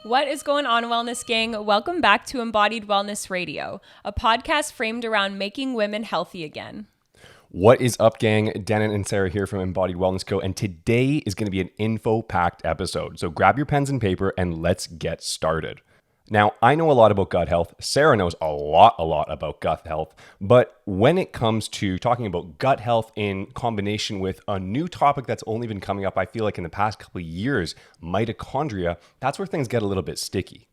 What is going on, Wellness Gang? Welcome back to Embodied Wellness Radio, a podcast framed around making women healthy again. What is up, gang? Denon and Sarah here from Embodied Wellness Co. And today is going to be an info-packed episode. So grab your pens and paper and let's get started. Now, I know a lot about gut health. Sarah knows a lot about gut health. But when it comes to talking about gut health in combination with a new topic that's only been coming up, I feel like in the past couple of years, mitochondria, that's where things get a little bit sticky.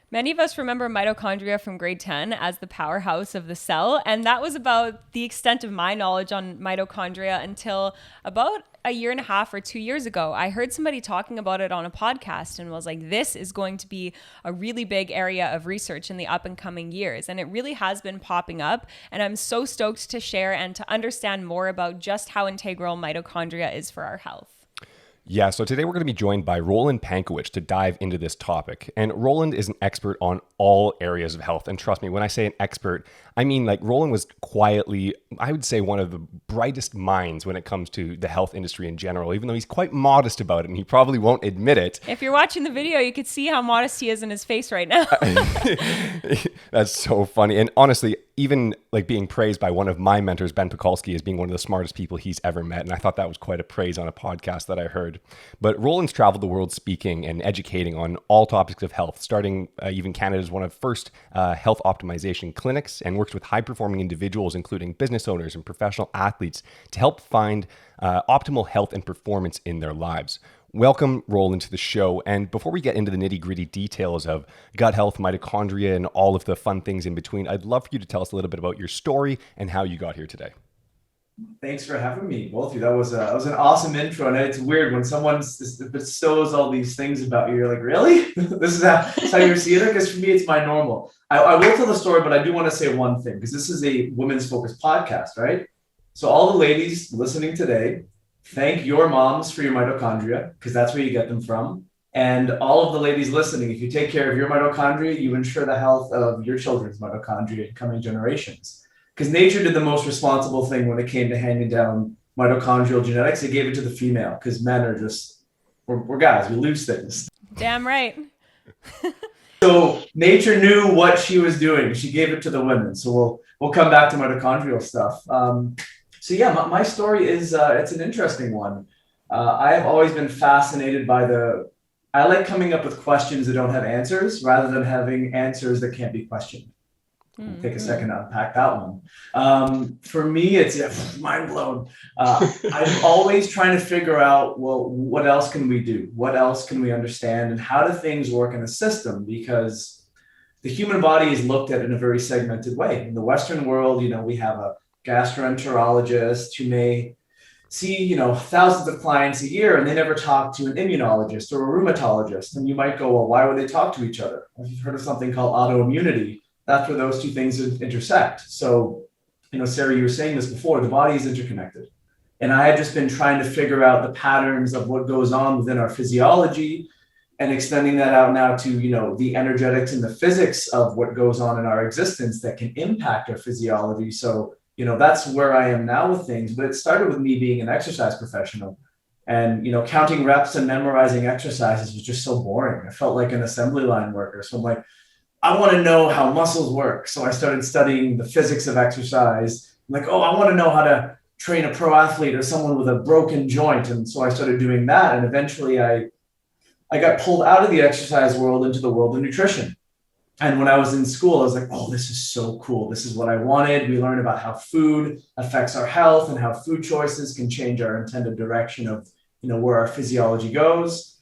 Many of us remember mitochondria from grade 10 as the powerhouse of the cell, and that was about the extent of my knowledge on mitochondria until about a year and a half or 2 years ago. I heard somebody talking about it on a podcast and was like, this is going to be a really big area of research in the up and coming years. And it really has been popping up, and I'm so stoked to share and to understand more about just how integral mitochondria is for our health. Yeah, so today we're going to be joined by Roland Pankewich to dive into this topic. And Roland is an expert on all areas of health. And trust me, when I say an expert, I mean like Roland was quietly, I would say, one of the brightest minds when it comes to the health industry in general, even though he's quite modest about it and he probably won't admit it. If you're watching the video, you could see how modest he is in his face right now. That's so funny. And honestly, even like being praised by one of my mentors, Ben Pekulski, as being one of the smartest people he's ever met. And I thought that was quite a praise on a podcast that I heard. But Roland's traveled the world speaking and educating on all topics of health, starting even Canada's one of the first health optimization clinics, and works with high-performing individuals, including business owners and professional athletes, to help find optimal health and performance in their lives. Welcome, Roland, to the show. And before we get into the nitty-gritty details of gut health, mitochondria, and all of the fun things in between, I'd love for you to tell us a little bit about your story and how you got here today. Thanks for having me, both of you. That was an awesome intro, and it's weird when someone bestows all these things about you. You're like, really? This is how you're seeing it? Because for me, it's my normal. I will tell the story, but I do want to say one thing, because this is a women's focused podcast, right? So all the ladies listening today, thank your moms for your mitochondria, because that's where you get them from. And all of the ladies listening, if you take care of your mitochondria, you ensure the health of your children's mitochondria in coming generations. Because nature did the most responsible thing when it came to handing down mitochondrial genetics. It gave it to the female, because men are just, we're guys, we lose things. Damn right. So nature knew what she was doing. She gave it to the women. So we'll come back to mitochondrial stuff. So yeah, my story is, it's an interesting one. I have always been fascinated by I like coming up with questions that don't have answers rather than having answers that can't be questioned. Take a second to unpack that one. For me, it's mind blown. I'm always trying to figure out, well, what else can we do? What else can we understand? And how do things work in a system? Because the human body is looked at in a very segmented way. In the Western world, we have a gastroenterologist who may see, thousands of clients a year, and they never talk to an immunologist or a rheumatologist. And you might go, well, why would they talk to each other? If you've heard of something called autoimmunity, that's where those two things intersect. So, Sarah, you were saying this before, the body is interconnected. And I have just been trying to figure out the patterns of what goes on within our physiology and extending that out now to, the energetics and the physics of what goes on in our existence that can impact our physiology. So, that's where I am now with things. But it started with me being an exercise professional. And, counting reps and memorizing exercises was just so boring. I felt like an assembly line worker. So I'm like, I want to know how muscles work. So I started studying the physics of exercise. I'm like, I want to know how to train a pro athlete or someone with a broken joint. And so I started doing that. And eventually I got pulled out of the exercise world into the world of nutrition. And when I was in school, I was like, this is so cool. This is what I wanted. We learned about how food affects our health and how food choices can change our intended direction of, where our physiology goes.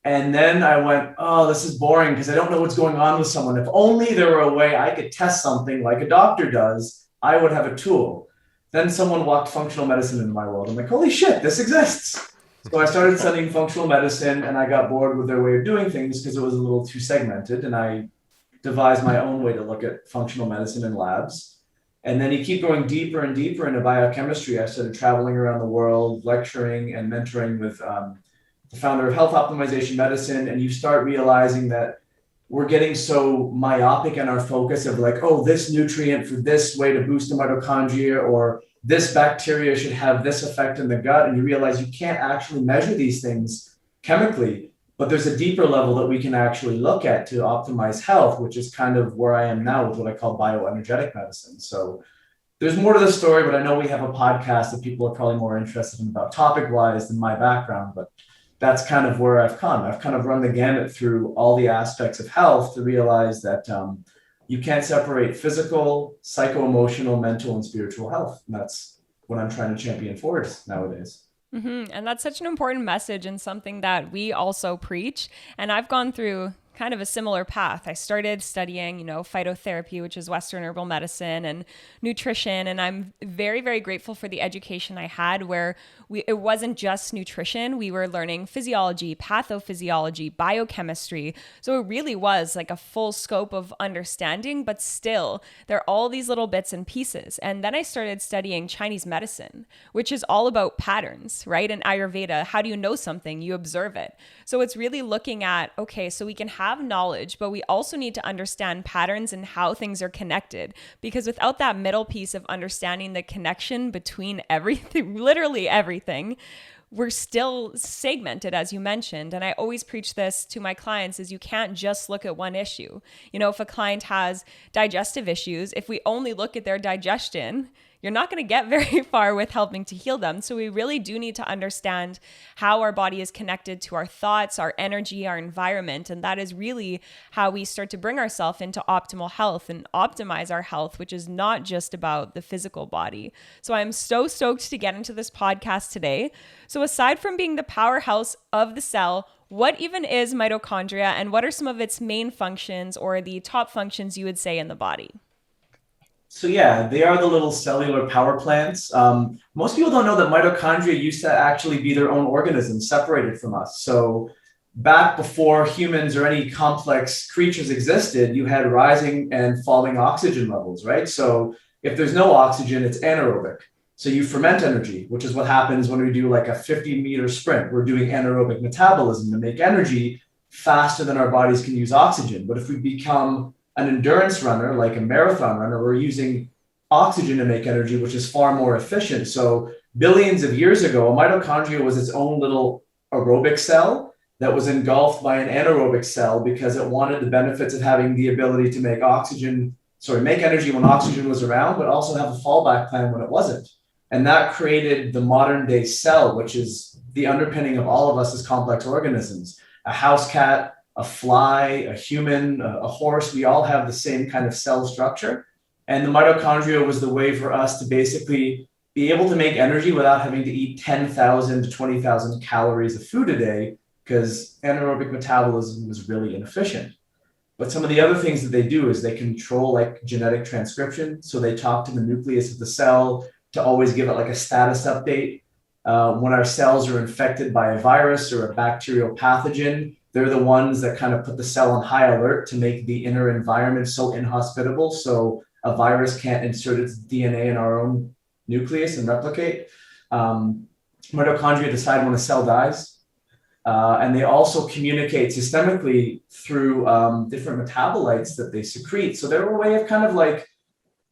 And then I went, this is boring because I don't know what's going on with someone. If only there were a way I could test something like a doctor does, I would have a tool. Then someone walked functional medicine into my world. I'm like, holy shit, this exists. So I started studying functional medicine, and I got bored with their way of doing things because it was a little too segmented. And I devised my own way to look at functional medicine in labs. And then you keep going deeper and deeper into biochemistry. I started traveling around the world, lecturing and mentoring with the founder of Health Optimization Medicine, and you start realizing that we're getting so myopic in our focus of like, this nutrient for this way to boost the mitochondria, or this bacteria should have this effect in the gut. And you realize you can't actually measure these things chemically. But there's a deeper level that we can actually look at to optimize health, which is kind of where I am now with what I call bioenergetic medicine. So there's more to the story, but I know we have a podcast that people are probably more interested in about topic wise than my background, but that's kind of where I've come. I've kind of run the gamut through all the aspects of health to realize that you can't separate physical, psycho-emotional, mental, and spiritual health. And that's what I'm trying to champion forward nowadays. And that's such an important message and something that we also preach. And I've gone through kind of a similar path. I started studying, phytotherapy, which is Western herbal medicine, and nutrition. And I'm very, very grateful for the education I had where it wasn't just nutrition. We were learning physiology, pathophysiology, biochemistry. So it really was like a full scope of understanding, but still there are all these little bits and pieces. And then I started studying Chinese medicine, which is all about patterns, right? And Ayurveda, how do you know something? You observe it. So it's really looking at, okay, so we can have knowledge, but we also need to understand patterns and how things are connected. Because without that middle piece of understanding the connection between everything, literally everything, we're still segmented, as you mentioned. And I always preach this to my clients is you can't just look at one issue. If a client has digestive issues, if we only look at their digestion, you're not going to get very far with helping to heal them. So we really do need to understand how our body is connected to our thoughts, our energy, our environment. And that is really how we start to bring ourselves into optimal health and optimize our health, which is not just about the physical body. So I'm so stoked to get into this podcast today. So aside from being the powerhouse of the cell, what even is mitochondria and what are some of its main functions or the top functions you would say in the body? So yeah, they are the little cellular power plants. Most people don't know that mitochondria used to actually be their own organism separated from us. So back before humans or any complex creatures existed, you had rising and falling oxygen levels, right? So if there's no oxygen, it's anaerobic. So you ferment energy, which is what happens when we do like a 50-meter sprint. We're doing anaerobic metabolism to make energy faster than our bodies can use oxygen. But if we become an endurance runner, like a marathon runner, we're using oxygen to make energy, which is far more efficient. So billions of years ago, a mitochondria was its own little aerobic cell that was engulfed by an anaerobic cell because it wanted the benefits of having the ability to make energy when oxygen was around, but also have a fallback plan when it wasn't. And that created the modern day cell, which is the underpinning of all of us as complex organisms. A house cat, a fly, a human, a horse, we all have the same kind of cell structure. And the mitochondria was the way for us to basically be able to make energy without having to eat 10,000 to 20,000 calories of food a day because anaerobic metabolism was really inefficient. But some of the other things that they do is they control like genetic transcription. So they talk to the nucleus of the cell to always give it like a status update. When our cells are infected by a virus or a bacterial pathogen, they're the ones that kind of put the cell on high alert to make the inner environment so inhospitable so a virus can't insert its DNA in our own nucleus and replicate. Mitochondria decide when a cell dies. And they also communicate systemically through different metabolites that they secrete. So they're a way of kind of like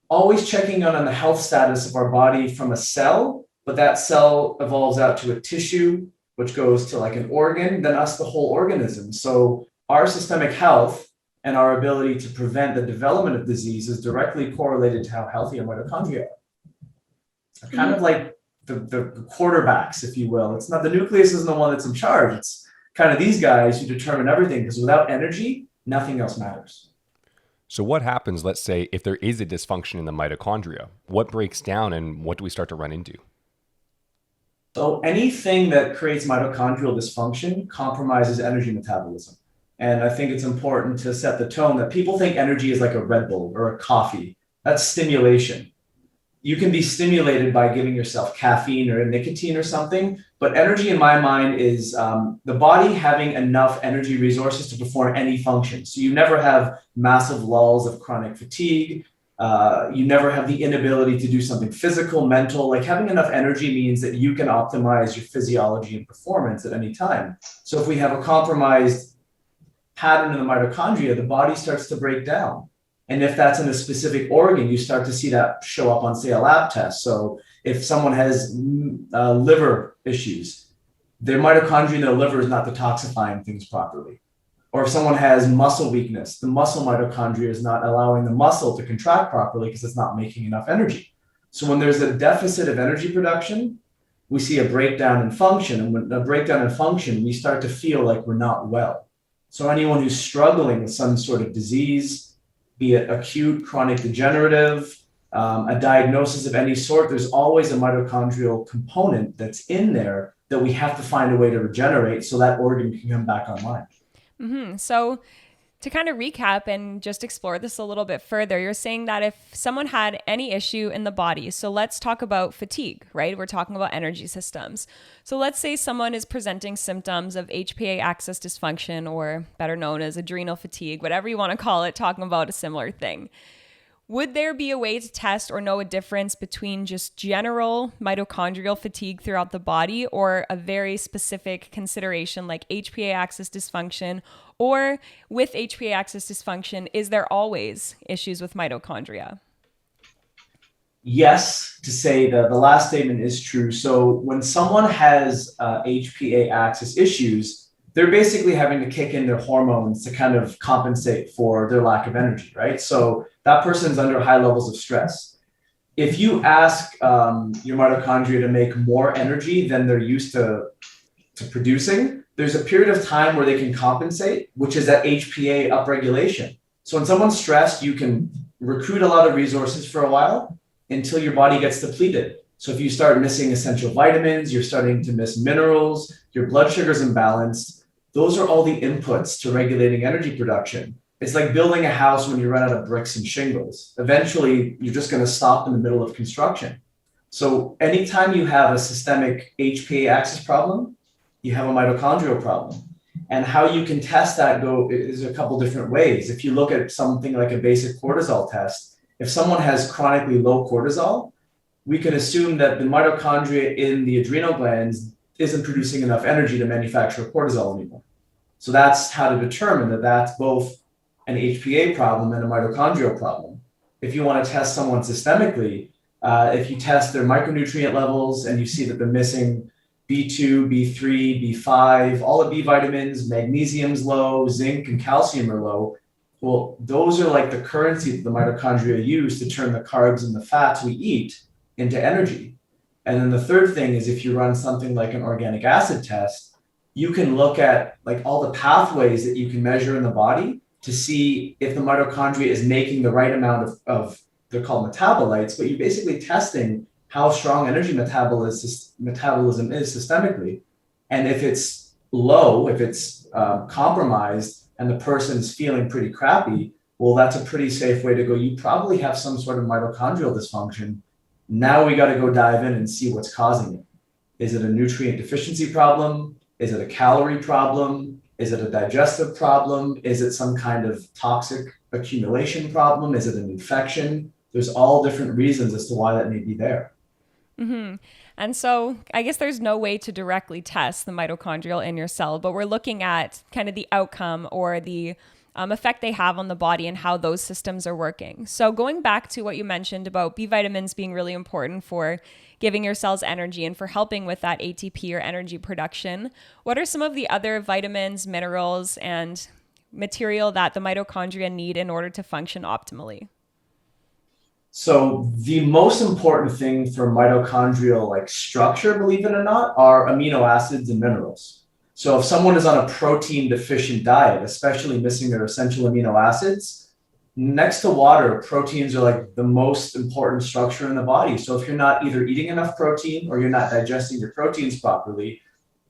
always checking on the health status of our body from a cell, but that cell evolves out to a tissue, which goes to like an organ, then us, the whole organism. So our systemic health and our ability to prevent the development of disease is directly correlated to how healthy our mitochondria are. Kind of like the quarterbacks, if you will. It's not the nucleus isn't the one that's in charge. It's kind of these guys who determine everything because without energy, nothing else matters. So what happens, let's say, if there is a dysfunction in the mitochondria? What breaks down and what do we start to run into? So anything that creates mitochondrial dysfunction compromises energy metabolism. And I think it's important to set the tone that people think energy is like a Red Bull or a coffee. That's stimulation. You can be stimulated by giving yourself caffeine or nicotine or something, but energy in my mind is the body having enough energy resources to perform any function. So you never have massive lulls of chronic fatigue. You never have the inability to do something physical, mental. Like having enough energy means that you can optimize your physiology and performance at any time. So if we have a compromised pattern in the mitochondria, the body starts to break down. And if that's in a specific organ, you start to see that show up on, say, a lab test. So if someone has liver issues, their mitochondria in their liver is not detoxifying things properly. Or if someone has muscle weakness, the muscle mitochondria is not allowing the muscle to contract properly because it's not making enough energy. So when there's a deficit of energy production, we see a breakdown in function. And when a breakdown in function, we start to feel like we're not well. So anyone who's struggling with some sort of disease, be it acute, chronic, degenerative, a diagnosis of any sort, there's always a mitochondrial component that's in there that we have to find a way to regenerate so that organ can come back online. So to kind of recap and just explore this a little bit further, you're saying that if someone had any issue in the body, so let's talk about fatigue, right? We're talking about energy systems. So let's say someone is presenting symptoms of HPA axis dysfunction, or better known as adrenal fatigue, whatever you want to call it, talking about a similar thing. Would there be a way to test or know a difference between just general mitochondrial fatigue throughout the body, or a very specific consideration like HPA axis dysfunction? Or with HPA axis dysfunction, is there always issues with mitochondria? Yes, to say that the last statement is true. So when someone has HPA axis issues, they're basically having to kick in their hormones to kind of compensate for their lack of energy, right? So that person's under high levels of stress. If you ask your mitochondria to make more energy than they're used to producing, there's a period of time where they can compensate, which is that HPA upregulation. So when someone's stressed, you can recruit a lot of resources for a while until your body gets depleted. So if you start missing essential vitamins, you're starting to miss minerals, your blood sugar's imbalanced, those are all the inputs to regulating energy production. It's like building a house when you run out of bricks and shingles. Eventually, you're just going to stop in the middle of construction. So anytime you have a systemic HPA axis problem, you have a mitochondrial problem. And how you can test that is a couple different ways. If you look at something like a basic cortisol test, if someone has chronically low cortisol, we can assume that the mitochondria in the adrenal glands isn't producing enough energy to manufacture cortisol anymore. So that's how to determine that that's both an HPA problem and a mitochondrial problem. If you want to test someone systemically, if you test their micronutrient levels and you see that they're missing B2, B3, B5, all the B vitamins, magnesium's low, zinc and calcium are low. Well, those are like the currency that the mitochondria use to turn the carbs and the fats we eat into energy. And then the third thing is if you run something like an organic acid test, you can look at like all the pathways that you can measure in the body to see if the mitochondria is making the right amount of they're called metabolites, but you're basically testing how strong energy metabolism is systemically. And if it's low, if it's compromised and the person's feeling pretty crappy, well, that's a pretty safe way to go. You probably have some sort of mitochondrial dysfunction. Now we got to go dive in and see what's causing it. Is it a nutrient deficiency problem? Is it a calorie problem? Is it a digestive problem? Is it some kind of toxic accumulation problem? Is it an infection? There's all different reasons as to why that may be there. Mm-hmm. And so I guess there's no way to directly test the mitochondrial in your cell, but we're looking at kind of the outcome or the effect they have on the body and how those systems are working. So going back to what you mentioned about B vitamins being really important for giving your cells energy and for helping with that ATP or energy production, what are some of the other vitamins, minerals, and material that the mitochondria need in order to function optimally? So the most important thing for mitochondrial like structure, believe it or not, are amino acids and minerals. So if someone is on a protein deficient diet, especially missing their essential amino acids, next to water, proteins are like the most important structure in the body. So if you're not either eating enough protein or you're not digesting your proteins properly,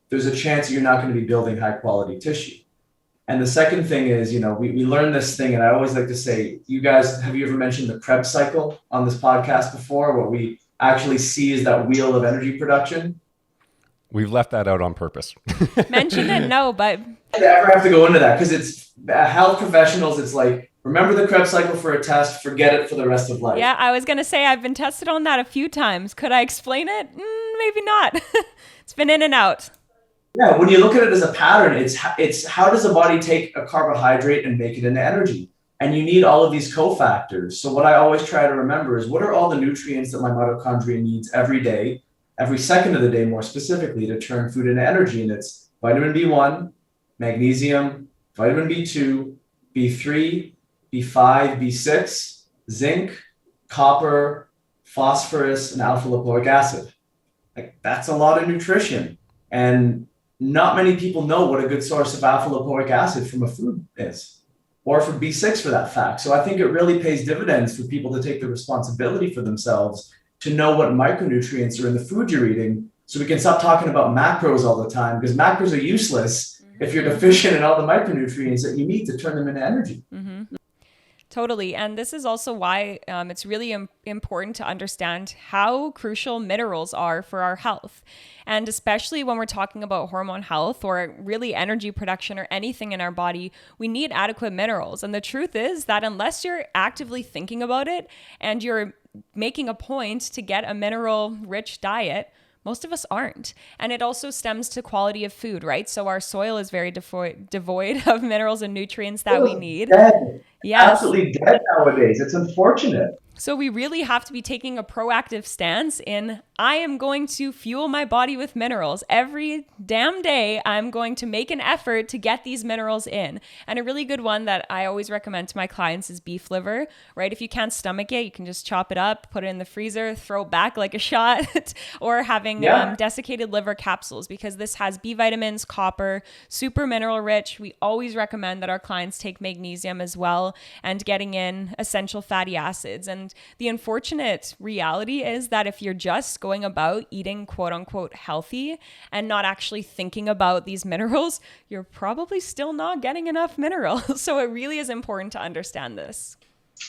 there's a chance that you're not going to be building high quality tissue. And the second thing is, we learned this thing, and I always like to say, you guys, have you ever mentioned the Krebs cycle on this podcast before? What we actually see is that wheel of energy production. We've left that out on purpose. Mention it, no, but I never have to go into that because it's health professionals. It's like, remember the Krebs cycle for a test, forget it for the rest of life. Yeah, I was going to say I've been tested on that a few times. Could I explain it? Maybe not. It's been in and out. Yeah, when you look at it as a pattern, it's how does the body take a carbohydrate and make it into energy? And you need all of these cofactors. So what I always try to remember is what are all the nutrients that my mitochondria needs every day every second of the day, more specifically, to turn food into energy. And it's vitamin B1, magnesium, vitamin B2, B3, B5, B6, zinc, copper, phosphorus, and alpha lipoic acid. Like, that's a lot of nutrition. And not many people know what a good source of alpha lipoic acid from a food is, or for B6 for that fact. So I think it really pays dividends for people to take the responsibility for themselves to know what micronutrients are in the food you're eating, so we can stop talking about macros all the time, because macros are useless if you're deficient in all the micronutrients that you need to turn them into energy. Mm-hmm. Totally. And this is also why it's really important to understand how crucial minerals are for our health. And especially when we're talking about hormone health or really energy production or anything in our body, we need adequate minerals. And the truth is that unless you're actively thinking about it and you're making a point to get a mineral-rich diet, most of us aren't. And it also stems to quality of food, right? So our soil is very devoid of minerals and nutrients that we need. Dead. Yes. Absolutely dead nowadays. It's unfortunate. So we really have to be taking a proactive stance in, I am going to fuel my body with minerals. Every damn day, I'm going to make an effort to get these minerals in. And a really good one that I always recommend to my clients is beef liver, right? If you can't stomach it, you can just chop it up, put it in the freezer, throw it back like a shot, or having desiccated liver capsules, because this has B vitamins, copper, super mineral rich. We always recommend that our clients take magnesium as well, and getting in essential fatty acids. And the unfortunate reality is that if you're just going about eating quote unquote healthy and not actually thinking about these minerals, you're probably still not getting enough minerals. So it really is important to understand this.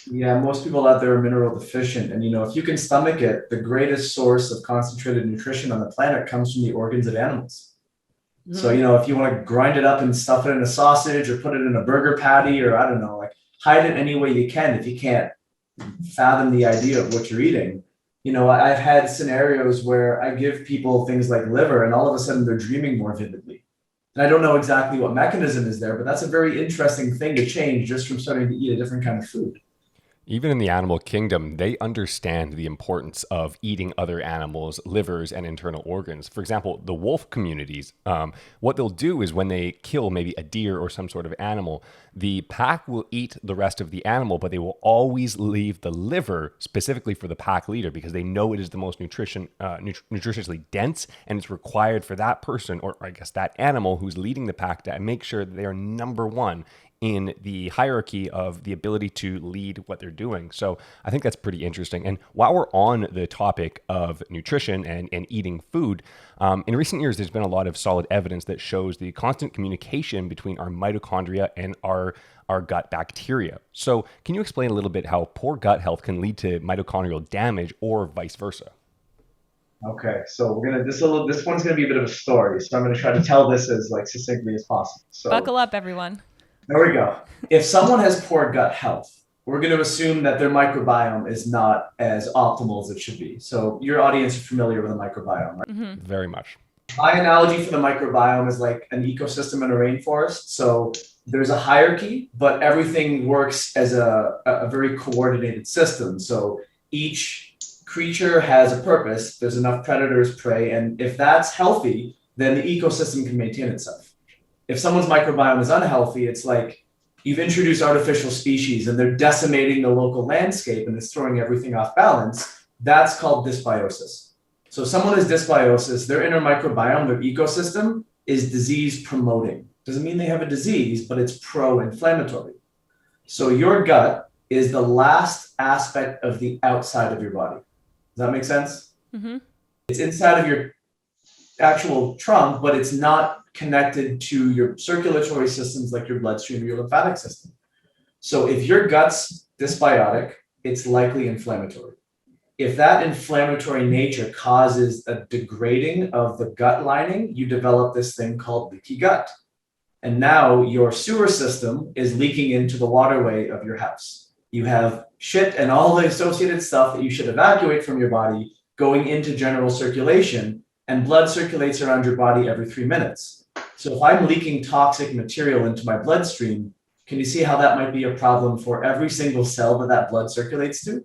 Yeah, most people out there are mineral deficient. And, if you can stomach it, the greatest source of concentrated nutrition on the planet comes from the organs of animals. So, if you want to grind it up and stuff it in a sausage or put it in a burger patty, or I don't know, like hide it any way you can if you can't fathom the idea of what you're eating. I've had scenarios where I give people things like liver, and all of a sudden they're dreaming more vividly. And I don't know exactly what mechanism is there, but that's a very interesting thing to change just from starting to eat a different kind of food. Even in the animal kingdom, they understand the importance of eating other animals' livers and internal organs. For example, the wolf communities, what they'll do is when they kill maybe a deer or some sort of animal, the pack will eat the rest of the animal, but they will always leave the liver specifically for the pack leader, because they know it is the most nutritiously dense, and it's required for that person, or I guess that animal who's leading the pack, to make sure that they are number one in the hierarchy of the ability to lead what they're doing. So I think that's pretty interesting. And while we're on the topic of nutrition and eating food, in recent years, there's been a lot of solid evidence that shows the constant communication between our mitochondria and our gut bacteria. So can you explain a little bit how poor gut health can lead to mitochondrial damage, or vice versa? Okay, so this one's gonna be a bit of a story. So I'm gonna try to tell this as succinctly as possible. So buckle up, everyone. There we go. If someone has poor gut health, we're going to assume that their microbiome is not as optimal as it should be. So your audience is familiar with the microbiome, right? Mm-hmm. Very much. My analogy for the microbiome is like an ecosystem in a rainforest. So there's a hierarchy, but everything works as a very coordinated system. So each creature has a purpose. There's enough predators, prey, and if that's healthy, then the ecosystem can maintain itself. If someone's microbiome is unhealthy, it's like you've introduced artificial species and they're decimating the local landscape and it's throwing everything off balance. That's called dysbiosis. So if someone has dysbiosis, their inner microbiome, their ecosystem, is disease promoting. Doesn't mean they have a disease, but it's pro-inflammatory. So your gut is the last aspect of the outside of your body. Does that make sense? Mm-hmm. It's inside of your actual trunk, but it's not connected to your circulatory systems like your bloodstream or your lymphatic system. So if your gut's dysbiotic, it's likely inflammatory. If that inflammatory nature causes a degrading of the gut lining, you develop this thing called leaky gut. And now your sewer system is leaking into the waterway of your house. You have shit and all the associated stuff that you should evacuate from your body going into general circulation, and blood circulates around your body every 3 minutes. So if I'm leaking toxic material into my bloodstream, can you see how that might be a problem for every single cell that blood circulates to?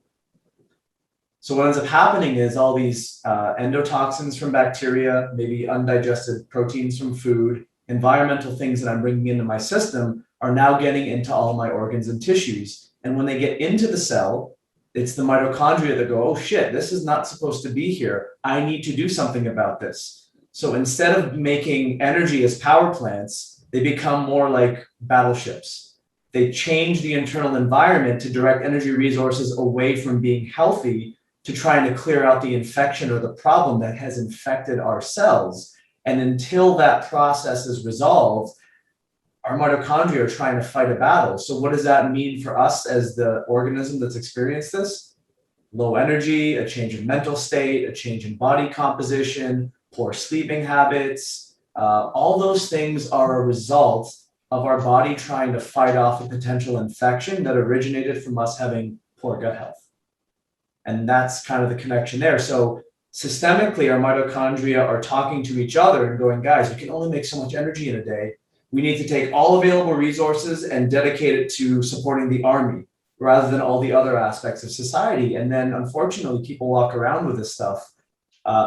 So what ends up happening is all these endotoxins from bacteria, maybe undigested proteins from food, environmental things that I'm bringing into my system are now getting into all my organs and tissues. And when they get into the cell, it's the mitochondria that go, oh shit, this is not supposed to be here. I need to do something about this. So instead of making energy as power plants, they become more like battleships. They change the internal environment to direct energy resources away from being healthy to trying to clear out the infection or the problem that has infected our cells. And until that process is resolved, our mitochondria are trying to fight a battle. So what does that mean for us as the organism that's experienced this? Low energy, a change in mental state, a change in body composition, poor sleeping habits. All those things are a result of our body trying to fight off a potential infection that originated from us having poor gut health. And that's kind of the connection there. So systemically, our mitochondria are talking to each other and going, guys, we can only make so much energy in a day. We need to take all available resources and dedicate it to supporting the army rather than all the other aspects of society. And then unfortunately, people walk around with this stuff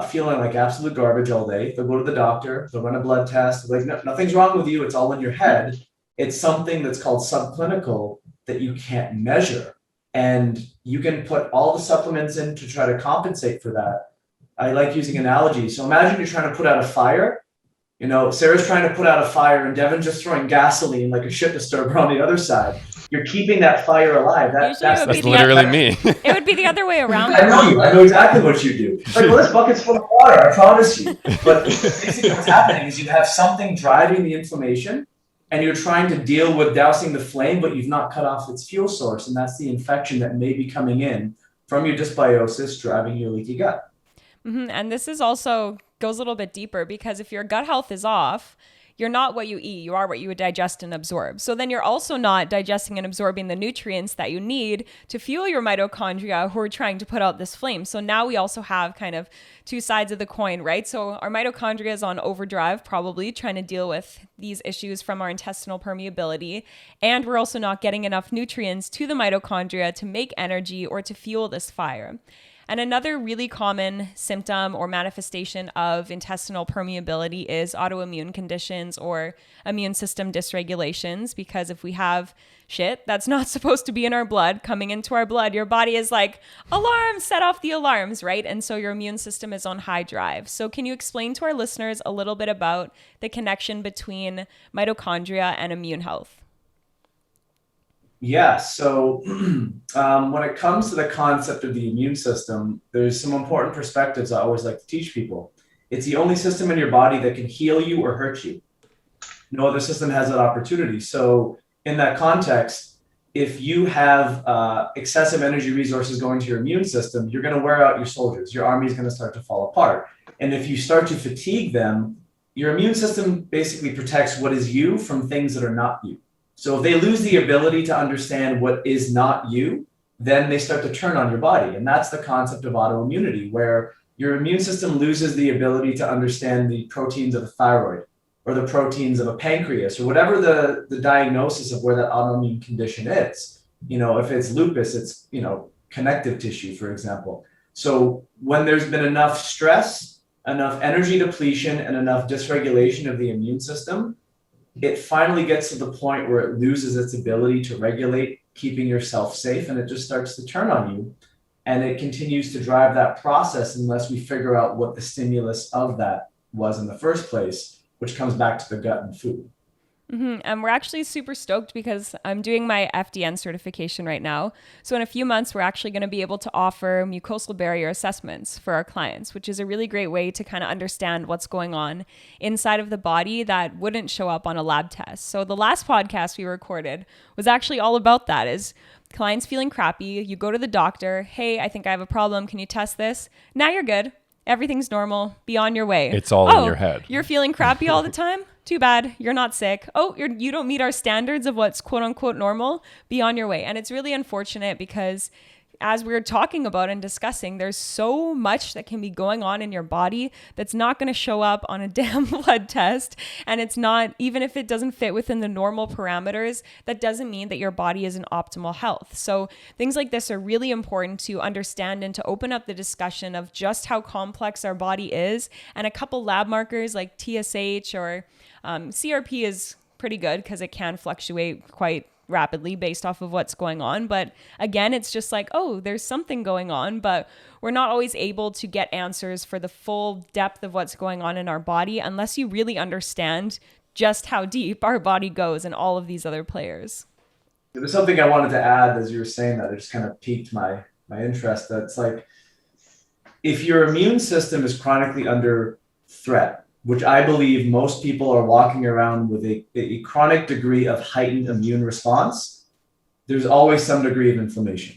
feeling like absolute garbage all day. They'll go to the doctor, they'll run a blood test, like nothing's wrong with you, it's all in your head. It's something that's called subclinical that you can't measure. And you can put all the supplements in to try to compensate for that. I like using analogies. So imagine you're trying to put out a fire. You know, Sarah's trying to put out a fire and Devin's just throwing gasoline like a shit disturber on the other side. You're keeping that fire alive. That's literally me. It would be the other way around. I know you. I know exactly what you do. Like, well, this bucket's full of water. I promise you. But basically what's happening is you have something driving the inflammation and you're trying to deal with dousing the flame, but you've not cut off its fuel source. And that's the infection that may be coming in from your dysbiosis driving your leaky gut. Mm-hmm. And this is also goes a little bit deeper because if your gut health is off, you're not what you eat, you are what you would digest and absorb. So then you're also not digesting and absorbing the nutrients that you need to fuel your mitochondria who are trying to put out this flame. So now we also have kind of two sides of the coin, right? So our mitochondria is on overdrive, probably trying to deal with these issues from our intestinal permeability. And we're also not getting enough nutrients to the mitochondria to make energy or to fuel this fire. And another really common symptom or manifestation of intestinal permeability is autoimmune conditions or immune system dysregulations, because if we have shit that's not supposed to be in our blood coming into our blood, your body is like, alarm, set off the alarms, right? And so your immune system is on high drive. So can you explain to our listeners a little bit about the connection between mitochondria and immune health? Yeah, so when it comes to the concept of the immune system, there's some important perspectives I always like to teach people. It's the only system in your body that can heal you or hurt you. No other system has that opportunity. So in that context, if you have excessive energy resources going to your immune system, you're going to wear out your soldiers. Your army is going to start to fall apart. And if you start to fatigue them, your immune system basically protects what is you from things that are not you. So if they lose the ability to understand what is not you, then they start to turn on your body. And that's the concept of autoimmunity, where your immune system loses the ability to understand the proteins of the thyroid or the proteins of a pancreas or whatever the diagnosis of where that autoimmune condition is. You know, if it's lupus, it's, you know, connective tissue, for example. So when there's been enough stress, enough energy depletion, and enough dysregulation of the immune system, it finally gets to the point where it loses its ability to regulate, keeping yourself safe, and it just starts to turn on you. And it continues to drive that process unless we figure out what the stimulus of that was in the first place, which comes back to the gut and food. Mm-hmm. And we're actually super stoked because I'm doing my FDN certification right now. So in a few months, we're actually going to be able to offer mucosal barrier assessments for our clients, which is a really great way to kind of understand what's going on inside of the body that wouldn't show up on a lab test. So the last podcast we recorded was actually all about that, is clients feeling crappy. You go to the doctor. Hey, I think I have a problem. Can you test this? Now you're good. Everything's normal. Be on your way. It's all in your head. You're feeling crappy all the time? Too bad. You're not sick. Oh, you don't meet our standards of what's quote unquote normal. Be on your way. And it's really unfortunate because as we were talking about and discussing, there's so much that can be going on in your body that's not going to show up on a damn blood test. And it's not, even if it doesn't fit within the normal parameters, that doesn't mean that your body is in optimal health. So things like this are really important to understand and to open up the discussion of just how complex our body is. And a couple lab markers like TSH or CRP is pretty good because it can fluctuate quite rapidly based off of what's going on. But again, it's just like, oh, there's something going on, but we're not always able to get answers for the full depth of what's going on in our body unless you really understand just how deep our body goes and all of these other players. There was something I wanted to add as you were saying that. It just kind of piqued my interest. That's like, if your immune system is chronically under threat, which I believe most people are walking around with a chronic degree of heightened immune response, there's always some degree of inflammation.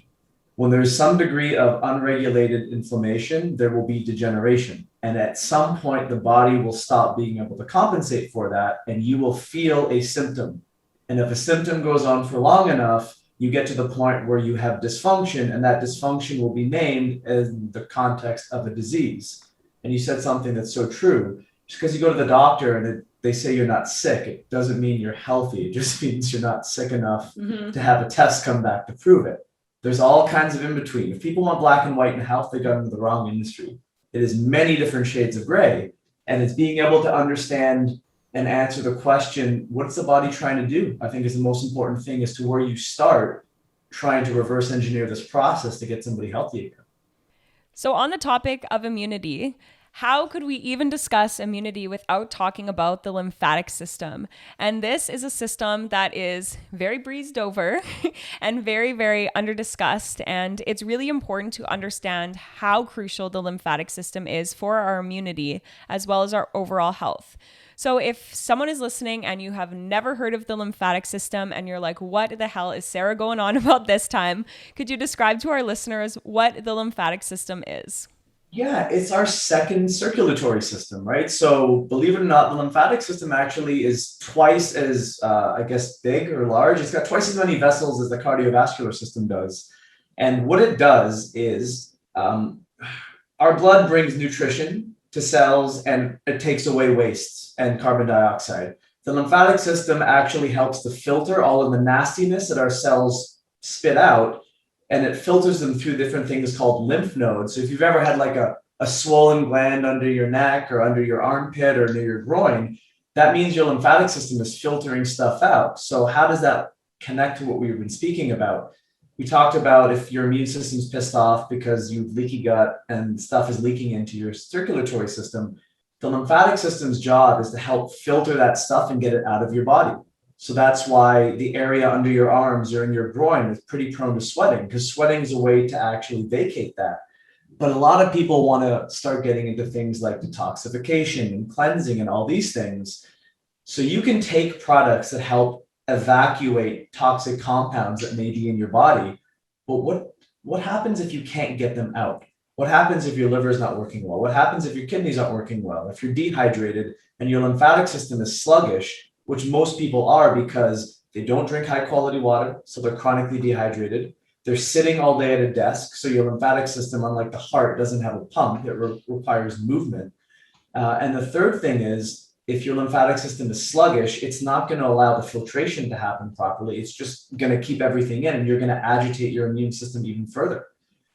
When there's some degree of unregulated inflammation, there will be degeneration. And at some point, the body will stop being able to compensate for that, and you will feel a symptom. And if a symptom goes on for long enough, you get to the point where you have dysfunction, and that dysfunction will be named in the context of a disease. And you said something that's so true. Just because you go to the doctor and they say you're not sick, it doesn't mean you're healthy. It just means you're not sick enough to have a test come back to prove it. There's all kinds of in between. If people want black and white in health, they got into the wrong industry. It is many different shades of gray, and it's being able to understand and answer the question, what's the body trying to do? I think is the most important thing as to where you start trying to reverse engineer this process to get somebody healthy again. So on the topic of immunity, how could we even discuss immunity without talking about the lymphatic system? And this is a system that is very breezed over and very, very under-discussed. And it's really important to understand how crucial the lymphatic system is for our immunity as well as our overall health. So if someone is listening and you have never heard of the lymphatic system and you're like, what the hell is Sarah going on about this time? Could you describe to our listeners what the lymphatic system is? Yeah, it's our second circulatory system, right? So believe it or not, the lymphatic system actually is twice as, big or large. It's got twice as many vessels as the cardiovascular system does. And what it does is our blood brings nutrition to cells and it takes away wastes and carbon dioxide. The lymphatic system actually helps to filter all of the nastiness that our cells spit out, and it filters them through different things called lymph nodes. So if you've ever had like a swollen gland under your neck or under your armpit or near your groin, that means your lymphatic system is filtering stuff out. So how does that connect to what we've been speaking about? We talked about if your immune system's pissed off because you've leaky gut and stuff is leaking into your circulatory system, the lymphatic system's job is to help filter that stuff and get it out of your body. So that's why the area under your arms or in your groin is pretty prone to sweating, because sweating is a way to actually vacate that. But a lot of people want to start getting into things like detoxification and cleansing and all these things. So you can take products that help evacuate toxic compounds that may be in your body. But what happens if you can't get them out? What happens if your liver is not working well? What happens if your kidneys aren't working well? If you're dehydrated and your lymphatic system is sluggish, which most people are because they don't drink high quality water, so they're chronically dehydrated. They're sitting all day at a desk, so your lymphatic system, unlike the heart, doesn't have a pump. It requires movement. And the third thing is, if your lymphatic system is sluggish, it's not going to allow the filtration to happen properly. It's just going to keep everything in, and you're going to agitate your immune system even further.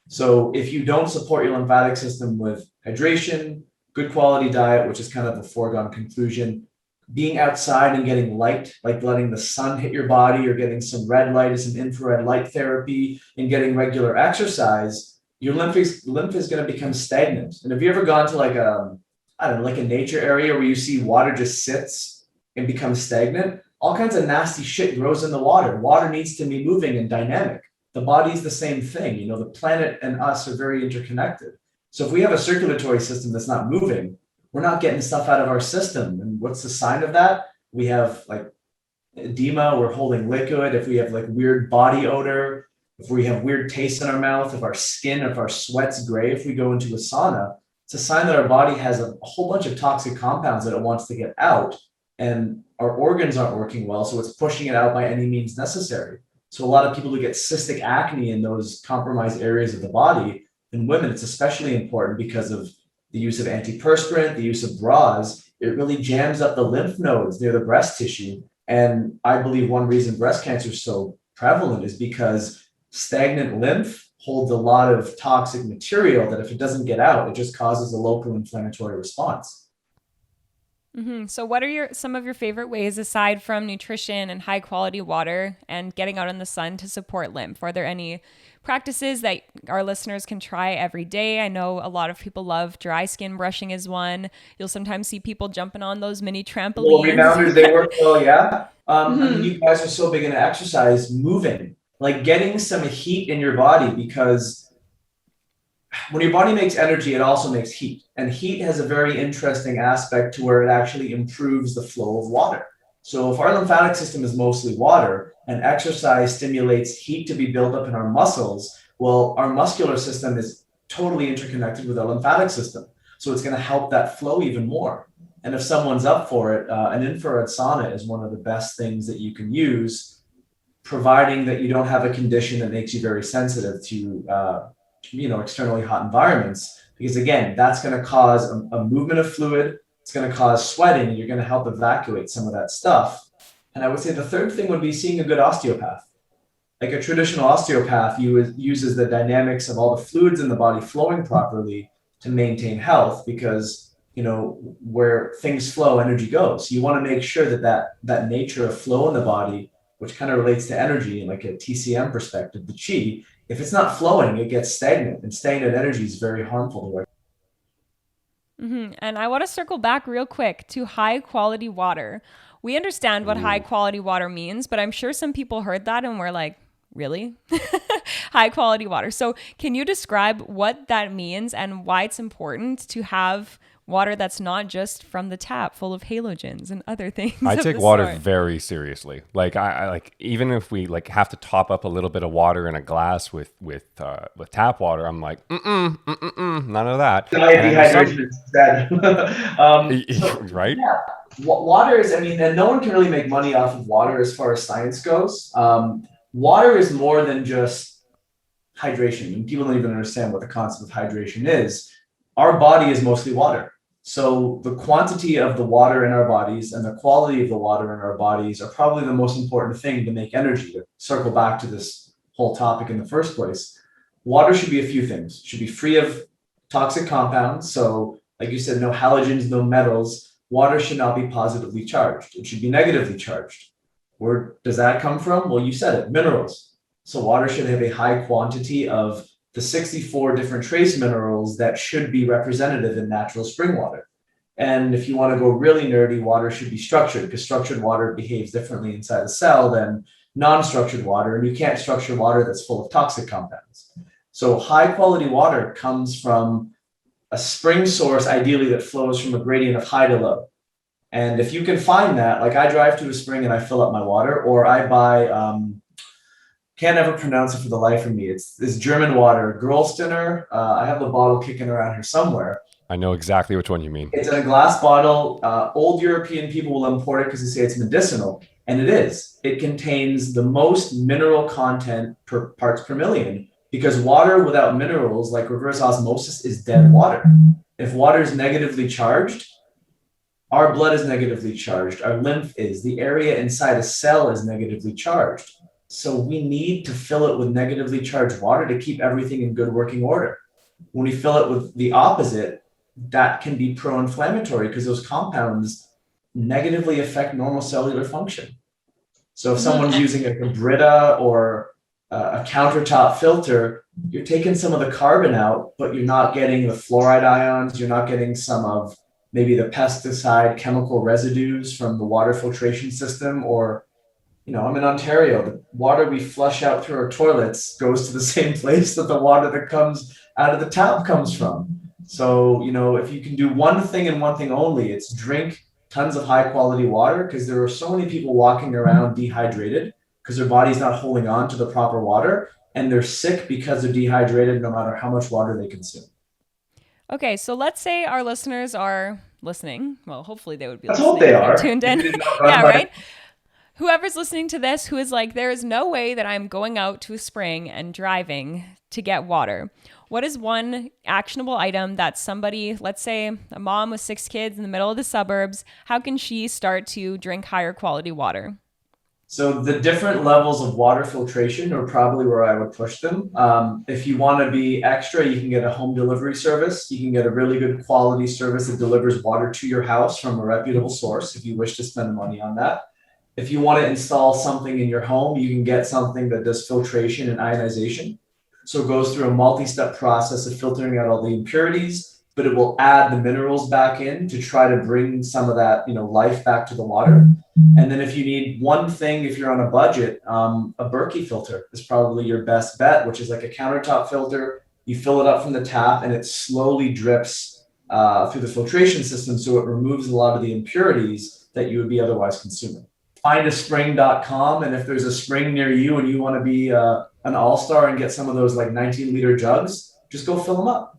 So if you don't support your lymphatic system with hydration, good quality diet, which is kind of a foregone conclusion, being outside and getting light, like letting the sun hit your body or getting some red light, some infrared light therapy, and getting regular exercise, your lymph is going to become stagnant. And have you ever gone to like a nature area where you see water just sits and becomes stagnant? All kinds of nasty shit grows in the water. Water needs to be moving and dynamic. The body's the same thing. You know, the planet and us are very interconnected. So if we have a circulatory system that's not moving, we're not getting stuff out of our system. And what's the sign of that? We have like edema, we're holding liquid. If we have like weird body odor, if we have weird taste in our mouth, if our sweat's gray, if we go into a sauna, it's a sign that our body has a whole bunch of toxic compounds that it wants to get out, and our organs aren't working well. So it's pushing it out by any means necessary. So a lot of people who get cystic acne in those compromised areas of the body, in women, it's especially important because of the use of antiperspirant, the use of bras. It really jams up the lymph nodes near the breast tissue. And I believe one reason breast cancer is so prevalent is because stagnant lymph holds a lot of toxic material that if it doesn't get out, it just causes a local inflammatory response. Mm-hmm. So what are some of your favorite ways, aside from nutrition and high quality water and getting out in the sun, to support lymph? Are there any practices that our listeners can try every day? I know a lot of people love dry skin brushing is one. You'll sometimes see people jumping on those mini trampolines. Well, rebounders, they work well, yeah. Mm-hmm. I mean, you guys are so big into exercise, moving, like getting some heat in your body, because when your body makes energy, it also makes heat. And heat has a very interesting aspect to where it actually improves the flow of water. So if our lymphatic system is mostly water and exercise stimulates heat to be built up in our muscles, well, our muscular system is totally interconnected with our lymphatic system. So it's going to help that flow even more. And if someone's up for it, an infrared sauna is one of the best things that you can use, providing that you don't have a condition that makes you very sensitive to externally hot environments, because again, that's going to cause a movement of fluid. It's going to cause sweating, and you're going to help evacuate some of that stuff. And I would say the third thing would be seeing a good osteopath. Like a traditional osteopath uses the dynamics of all the fluids in the body flowing properly to maintain health, because where things flow, energy goes. So you want to make sure that nature of flow in the body, which kind of relates to energy in like a TCM perspective, the chi, if it's not flowing, it gets stagnant, and stagnant energy is very harmful to our. Mm-hmm. And I want to circle back real quick to high quality water. We understand what high quality water means, but I'm sure some people heard that and were like, really? High quality water. So can you describe what that means and why it's important to have water that's not just from the tap full of halogens and other things? I take water very seriously. Like I like, even if we like have to top up a little bit of water in a glass with tap water, I'm like, none of that. Dehydration is bad. Right? Yeah. Water is, and no one can really make money off of water as far as science goes. Water is more than just hydration, and people don't even understand what the concept of hydration is. Our body is mostly water. So the quantity of the water in our bodies and the quality of the water in our bodies are probably the most important thing to make energy. To circle back to this whole topic in the first place, water should be a few things. It should be free of toxic compounds. So like you said, no halogens, no metals. Water should not be positively charged. It should be negatively charged. Where does that come from? Well, you said it, minerals. So water should have a high quantity of the 64 different trace minerals that should be representative in natural spring water. And if you want to go really nerdy, water should be structured, because structured water behaves differently inside a cell than non-structured water. And you can't structure water that's full of toxic compounds. So high quality water comes from a spring source, ideally that flows from a gradient of high to low. And if you can find that, like I drive to a spring and I fill up my water, or I buy, can't ever pronounce it for the life of me. It's this German water, Gerolsteiner. I have the bottle kicking around here somewhere. I know exactly which one you mean. It's in a glass bottle. Old European people will import it because they say it's medicinal. And it is. It contains the most mineral content per parts per million, because water without minerals, like reverse osmosis, is dead water. If water is negatively charged, our blood is negatively charged. Our lymph is. The area inside a cell is negatively charged. So we need to fill it with negatively charged water to keep everything in good working order. When we fill it with the opposite, that can be pro-inflammatory, because those compounds negatively affect normal cellular function. So if someone's using a Brita or a countertop filter, you're taking some of the carbon out, but you're not getting the fluoride ions. You're not getting some of maybe the pesticide chemical residues from the water filtration system. Or, I'm in Ontario. The water we flush out through our toilets goes to the same place that the water that comes out of the tap comes from. So, if you can do one thing and one thing only, it's drink tons of high quality water, because there are so many people walking around dehydrated because their body's not holding on to the proper water, and they're sick because they're dehydrated no matter how much water they consume. Okay, so let's say our listeners are listening. Well, hopefully they would be Let's listening. hope they are. Tuned in. Yeah, right? whoever's listening to this who is like, there is no way that I'm going out to a spring and driving to get water. What is one actionable item that somebody, let's say a mom with 6 kids in the middle of the suburbs, how can she start to drink higher quality water? So the different levels of water filtration are probably where I would push them. If you want to be extra, you can get a home delivery service. You can get a really good quality service that delivers water to your house from a reputable source if you wish to spend money on that. If you want to install something in your home, you can get something that does filtration and ionization. So it goes through a multi-step process of filtering out all the impurities, but it will add the minerals back in to try to bring some of that, life back to the water. And then if you need one thing, if you're on a budget, a Berkey filter is probably your best bet, which is like a countertop filter. You fill it up from the tap and it slowly drips through the filtration system. So it removes a lot of the impurities that you would be otherwise consuming. Findaspring.com. And if there's a spring near you and you want to be an all-star and get some of those like 19-liter jugs, just go fill them up.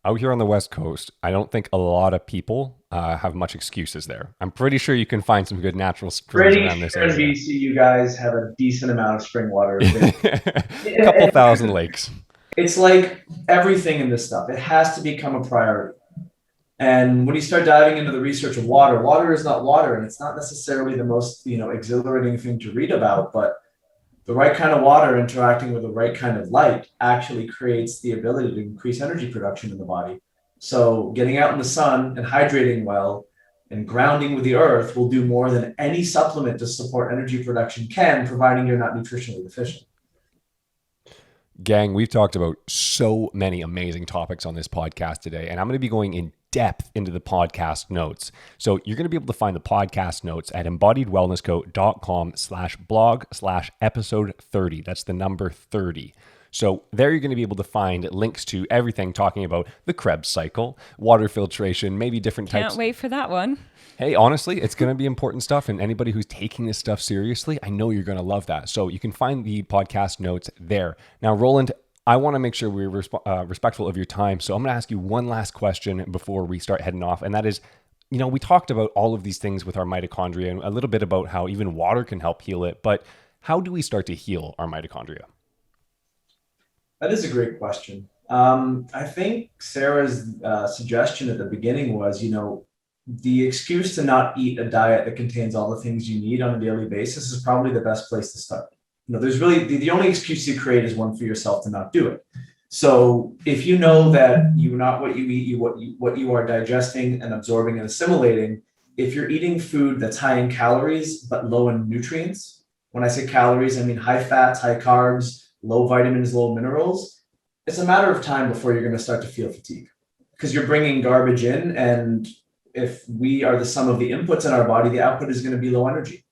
Out here on the West Coast, I don't think a lot of people have much excuses there. I'm pretty sure you can find some good natural springs around this area. In BC, you guys have a decent amount of spring water. A couple thousand lakes. It's like everything in this stuff. It has to become a priority. And when you start diving into the research of water, water is not water, and it's not necessarily the most, exhilarating thing to read about, but the right kind of water interacting with the right kind of light actually creates the ability to increase energy production in the body. So getting out in the sun and hydrating well and grounding with the earth will do more than any supplement to support energy production can, providing you're not nutritionally deficient. Gang, we've talked about so many amazing topics on this podcast today, and I'm going to be going in depth into the podcast notes. So you're going to be able to find the podcast notes at embodiedwellnessco.com/blog/episode 30. That's the number 30. So there you're going to be able to find links to everything talking about the Krebs cycle, water filtration, maybe different types. Can't wait for that one. Hey, honestly, it's going to be important stuff. And anybody who's taking this stuff seriously, I know you're going to love that. So you can find the podcast notes there. Now, Roland, I want to make sure we're respectful of your time. So I'm going to ask you one last question before we start heading off. And that is, we talked about all of these things with our mitochondria and a little bit about how even water can help heal it. But how do we start to heal our mitochondria? That is a great question. I think Sarah's suggestion at the beginning was, the excuse to not eat a diet that contains all the things you need on a daily basis is probably the best place to start. There's really the only excuse you create is one for yourself to not do it. So if you know that you're not what you eat, what you are digesting and absorbing and assimilating, if you're eating food that's high in calories but low in nutrients, when I say calories, I mean high fats, high carbs, low vitamins, low minerals, it's a matter of time before you're going to start to feel fatigue because you're bringing garbage in. And if we are the sum of the inputs in our body, the output is going to be low energy.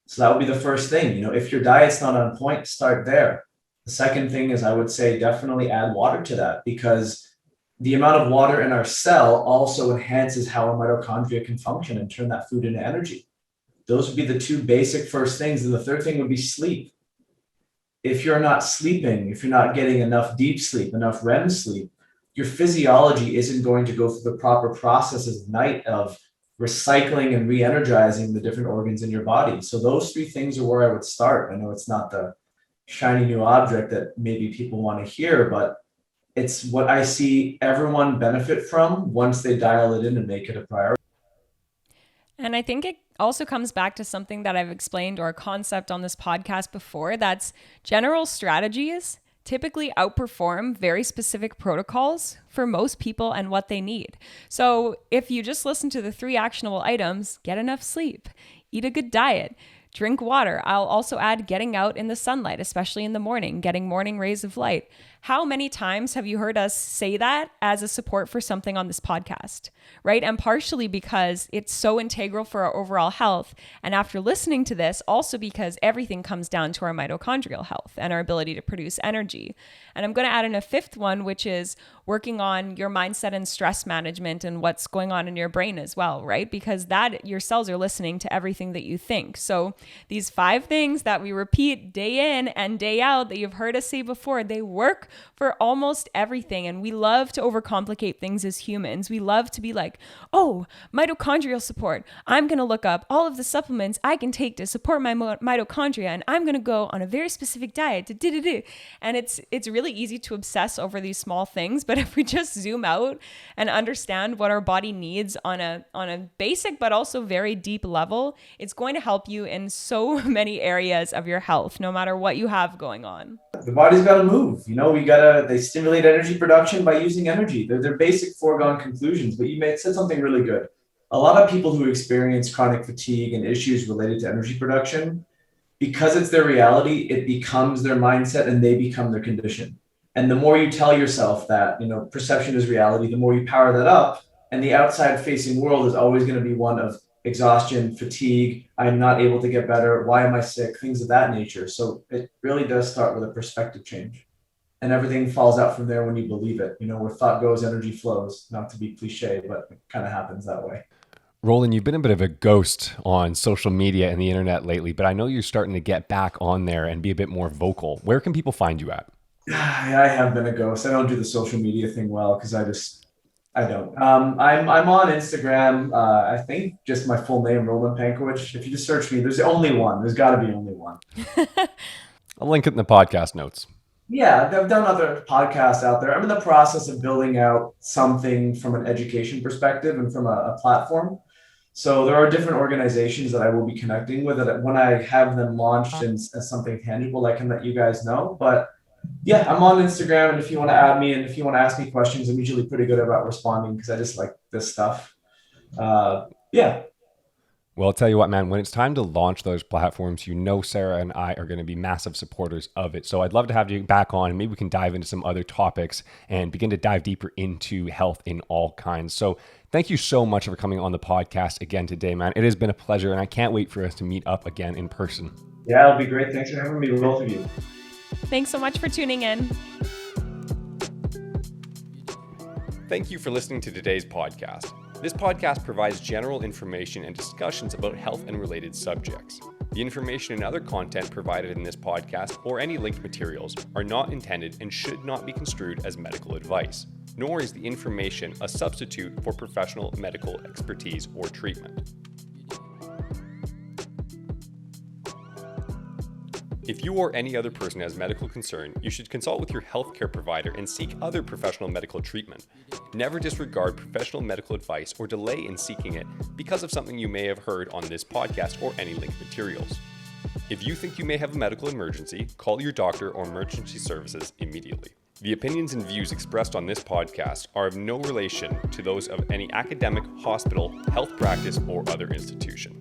So that would be the first thing. If your diet's not on point, start there. The second thing is I would say definitely add water to that because the amount of water in our cell also enhances how our mitochondria can function and turn that food into energy. Those would be the two basic first things. And the third thing would be sleep. If you're not sleeping, if you're not getting enough deep sleep, enough REM sleep, your physiology isn't going to go through the proper processes at night of recycling and re-energizing the different organs in your body. So those three things are where I would start. I know it's not the shiny new object that maybe people want to hear, but it's what I see everyone benefit from once they dial it in and make it a priority. And I think it also comes back to something that I've explained or a concept on this podcast before. That's general strategies typically outperform very specific protocols for most people and what they need. So if you just listen to the 3 actionable items, get enough sleep, eat a good diet, drink water. I'll also add getting out in the sunlight, especially in the morning, getting morning rays of light. How many times have you heard us say that as a support for something on this podcast, right? And partially because it's so integral for our overall health. And after listening to this, also because everything comes down to our mitochondrial health and our ability to produce energy. And I'm going to add in a 5th one, which is working on your mindset and stress management and what's going on in your brain as well, right? Because that your cells are listening to everything that you think. So These 5 things that we repeat day in and day out that you've heard us say before, they work for almost everything. And we love to overcomplicate things as humans. We love to be like, oh, mitochondrial support. I'm going to look up all of the supplements I can take to support my mitochondria, and I'm going to go on a very specific diet. And it's really easy to obsess over these small things, but if we just zoom out and understand what our body needs on a basic but also very deep level, it's going to help you in so many areas of your health, no matter what you have going on. The body's got to move. They stimulate energy production by using energy. They're basic foregone conclusions, but you said something really good. A lot of people who experience chronic fatigue and issues related to energy production, because it's their reality, it becomes their mindset and they become their condition. And the more you tell yourself that, perception is reality, the more you power that up, and the outside facing world is always going to be one of exhaustion, fatigue, I'm not able to get better, why am I sick, things of that nature. So it really does start with a perspective change. And everything falls out from there when you believe it. Where thought goes, energy flows. Not to be cliche, but it kind of happens that way. Roland, you've been a bit of a ghost on social media and the internet lately, but I know you're starting to get back on there and be a bit more vocal. Where can people find you at? I have been a ghost. I don't do the social media thing well because I don't. I'm on Instagram. I think just my full name, Roland Pankewich. If you just search me, there's only one. There's got to be only one. I'll link it in the podcast notes. Yeah, I've done other podcasts out there. I'm in the process of building out something from an education perspective and from a platform. So there are different organizations that I will be connecting with. That when I have them launched and as something tangible, I can let you guys know. But yeah, I'm on Instagram, and if you want to add me and if you want to ask me questions, I'm usually pretty good about responding because I just like this stuff. Yeah. Well, I'll tell you what, man, when it's time to launch those platforms, Sarah and I are going to be massive supporters of it. So I'd love to have you back on, and maybe we can dive into some other topics and begin to dive deeper into health in all kinds. So thank you so much for coming on the podcast again today, man. It has been a pleasure, and I can't wait for us to meet up again in person. Yeah, it'll be great. Thanks for having me, both of you. Thanks so much for tuning in. Thank you for listening to today's podcast. This podcast provides general information and discussions about health and related subjects. The information and other content provided in this podcast or any linked materials are not intended and should not be construed as medical advice, nor is the information a substitute for professional medical expertise or treatment. If you or any other person has medical concern, you should consult with your healthcare provider and seek other professional medical treatment. Never disregard professional medical advice or delay in seeking it because of something you may have heard on this podcast or any linked materials. If you think you may have a medical emergency, call your doctor or emergency services immediately. The opinions and views expressed on this podcast are of no relation to those of any academic, hospital, health practice, or other institution.